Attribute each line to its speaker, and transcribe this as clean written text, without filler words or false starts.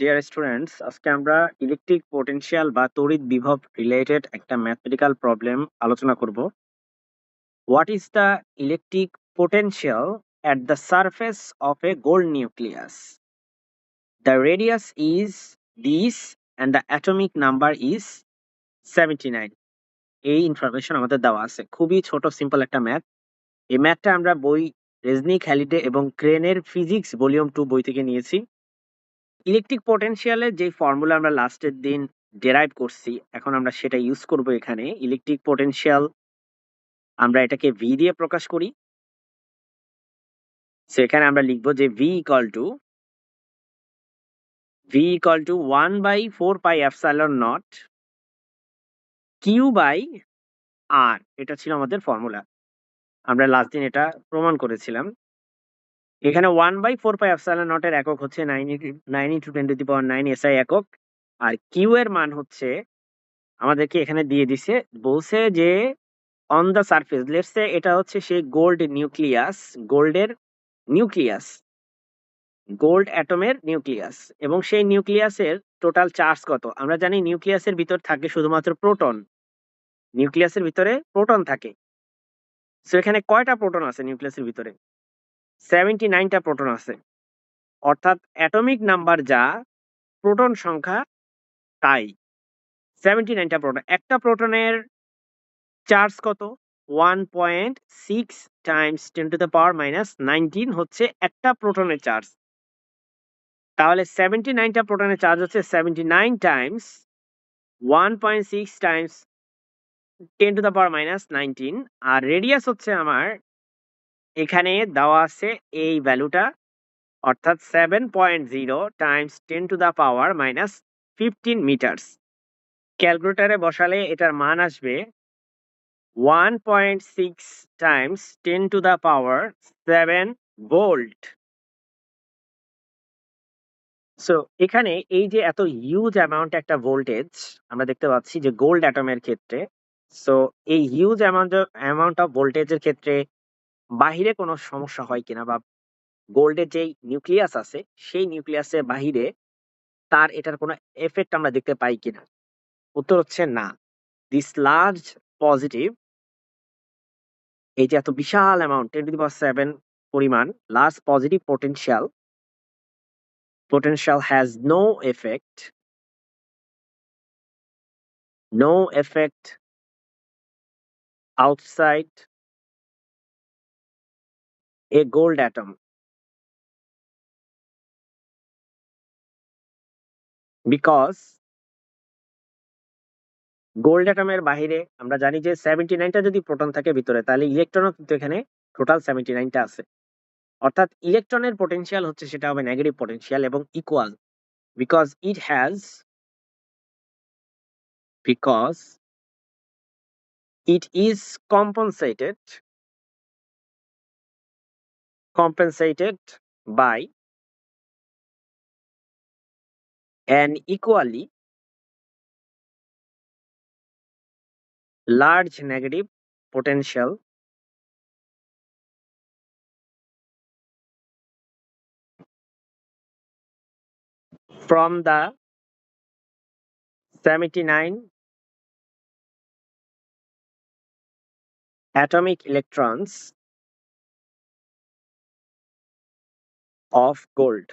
Speaker 1: Dear students, আজকে আমরা electric potential বা তড়িৎ বিভব রিলেটেড একটা ম্যাথমেটিক্যাল প্রবলেম আলোচনা করব। What is the electric potential at the surface of a gold nucleus? The radius is this and the atomic number is 79. এই information আমাদের দেওয়া আছে। খুবই ছোট সিম্পল একটা ম্যাথ। এই ম্যাথটা আমরা বই রেজনিক হ্যালিডে এবং ক্রেনের ফিজিক্স ভলিউম 2 বই থেকে নিয়েছি। ইলেকট্রিক পোটেনশিয়ালের যে ফর্মুলা আমরা লাস্টের দিন ডেরাইভ করছি, এখন আমরা সেটা ইউজ করব এখানে। ইলেকট্রিক পোটেনশিয়াল আমরা এটাকে ভি দিয়ে প্রকাশ করি। সো এখানে আমরা লিখবো যে V equal to 1/4πε0 Q by R. এটা ছিল আমাদের ফর্মুলা, আমরা লাস্ট দিন এটা প্রমাণ করেছিলাম। এখানে 1/4πε0 এর একক হচ্ছে 9 × 10⁹ SI একক, আর কিউ এর মান হচ্ছে আমাদেরকে এখানে দিয়ে দিছে, বলছে যে on the surface, let's say এটা হচ্ছে সেই গোল্ডের নিউক্লিয়াস, গোল্ড অ্যাটমের নিউক্লিয়াস, এবং সেই নিউক্লিয়াসের টোটাল চার্জ কত? আমরা জানি নিউক্লিয়াসের ভিতর থাকে শুধুমাত্র প্রোটন, নিউক্লিয়াসের ভিতরে প্রোটন থাকে। সো এখানে কয়টা প্রোটন আছে নিউক্লিয়াসের ভিতরে? 79টা প্রোটন আছে, অর্থাৎ অ্যাটমিক নাম্বার যা, প্রোটন সংখ্যা তাই 79টা প্রোটন। একটা প্রোটনের চার্জ কত? 1.6 টাইমস 10⁻⁻19 হচ্ছে একটা প্রোটনের চার্জ। তাহলে 79টা প্রোটনের চার্জ হচ্ছে 79 টাইমস 1.6 টাইমস 10⁻⁻19, আর রেডিয়াস হচ্ছে আমার এখানে দেওয়া আছে এই ভ্যালুটা, অর্থাৎ 7.0 টাইমস 10⁻⁻15 মিটার্স। ক্যালকুলেটরে বসালে এটার মান আসবে 1.6 টাইমস 10⁻7 ভোল্ট। সো এখানে এই যে এত হিউজ অ্যামাউন্ট একটা ভোল্টেজ আমরা দেখতে পাচ্ছি যে গোল্ড অ্যাটমের ক্ষেত্রে, সো এই হিউজ অ্যামাউন্ট অফ ভোল্টেজের ক্ষেত্রে বাহিরে কোনো সমস্যা হয় কিনা, বা গোল্ডের যেই নিউক্লিয়াস আছে সেই নিউক্লিয়াসের বাহিরে তার এটার কোনো এফেক্ট আমরা দেখতে পাই কিনা? উত্তর হচ্ছে না। দিস লার্জ পজিটিভ, এই যে এত বিশাল অ্যামাউন্ট 10⁻7 পরিমাণ large positive potential has no effect outside a gold atom because gold অ্যাটমের বাহিরে আমরা জানি যে 79টা যদি প্রোটন থাকে ভিতরে, তাহলে ইলেকট্রনও কিন্তু এখানে টোটাল 79টা আছে, অর্থাৎ ইলেকট্রনের পোটেনশিয়াল হচ্ছে সেটা হবে নেগেটিভ পোটেনশিয়াল এবং equal, because it is compensated by an equally large negative potential from the 79 atomic electrons of gold.